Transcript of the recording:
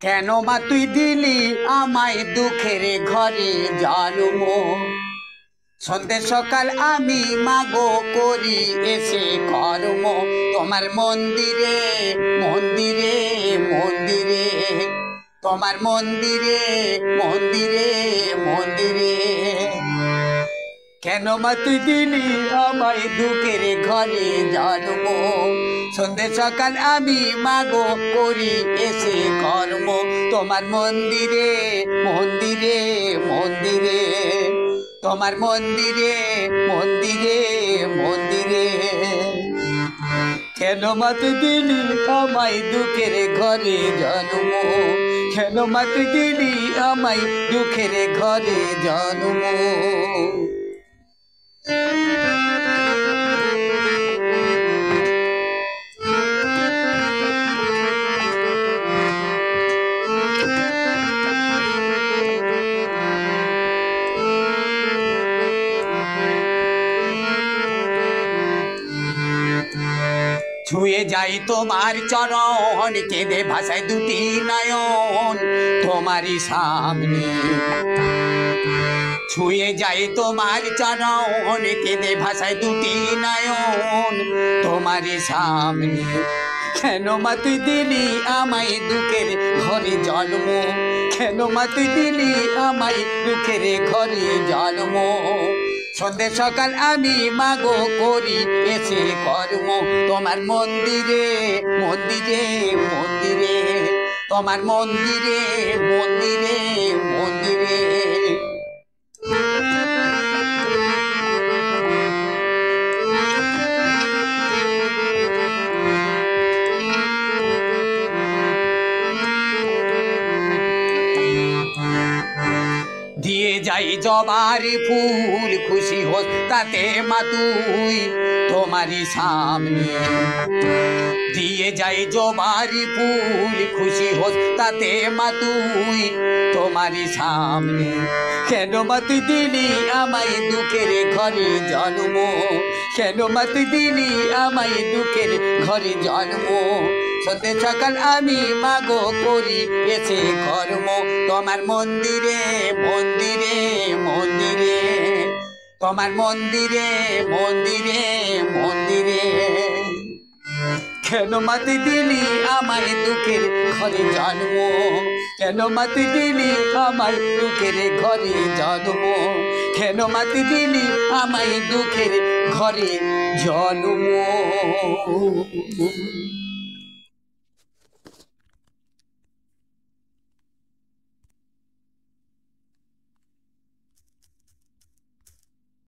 কেন মা তুই দিলি আমায় দুঃখের ঘরে জন্ম, সন্ধ্যে সকাল আমি মাগো করি এসে কর্ম তোমার মন্দিরে মন্দিরে মন্দিরে, তোমার মন্দিরে মন্দিরে মন্দিরে। কেন মা তুই দিলি আমায় দুঃখের ঘরে জন্ম, সন্ধ্যে সকাল আমি মাগো করি এসে কর্ম তোমার মন্দিরে মন্দিরে মন্দিরে, তোমার মন্দিরে মন্দিরে মন্দিরে। কেন মা তুই দিলি আমায় দুঃখের ঘরে জন্ম, কেন মা তুই দিলি আমায় দুঃখের ঘরে জন্ম। ছুঁয়ে যাই তোমার চরণ, কেঁদে ভাষায় দুটি নয়ন তোমারই সামনে। ছুঁয়ে যাই তোমার চরণ, কেঁদে ভাষায় দুটি নয়ন তোমারই সামনে। কেন মা তুই দিলি আমায় দুঃখের ঘরে জন্ম, কেন মা তুই দিলি আমায় দুঃখের ঘরে জন্ম, সন্ধ্যে সকাল আমি মাগো করি এসে কর্ম তোমার মন্দিরে মন্দিরে মন্দিরে, তোমার মন্দিরে মন্দিরে মন্দিরে। দিয়ে যাই জবার ফুল খুশি হোস তাতে মা তুই তোমারই সামনে, দিয়ে যাই জবার ফুল খুশি হোস তাতে মা তুই তোমারই সামনে। কেন মা তুই দিলি আমায় দুঃখের ঘরে জন্ম, কেন মা তুই দিলি আমায় দুঃখের ঘরে জন্ম, সন্ধ্যে সকাল আমি মাগো করি এসে কর্ম তোমার মন্দিরে মন্দিরে মন্দিরে, তোমার মন্দিরে মন্দিরে মন্দিরে। কেন মা তুই দিলি আমায় দুঃখের ঘরে জন্ম, কেন মা তুই দিলি আমায় দুঃখের ঘরে জন্ম, কেন মা তুই দিলি আমায় দুঃখের ঘরে জন্ম।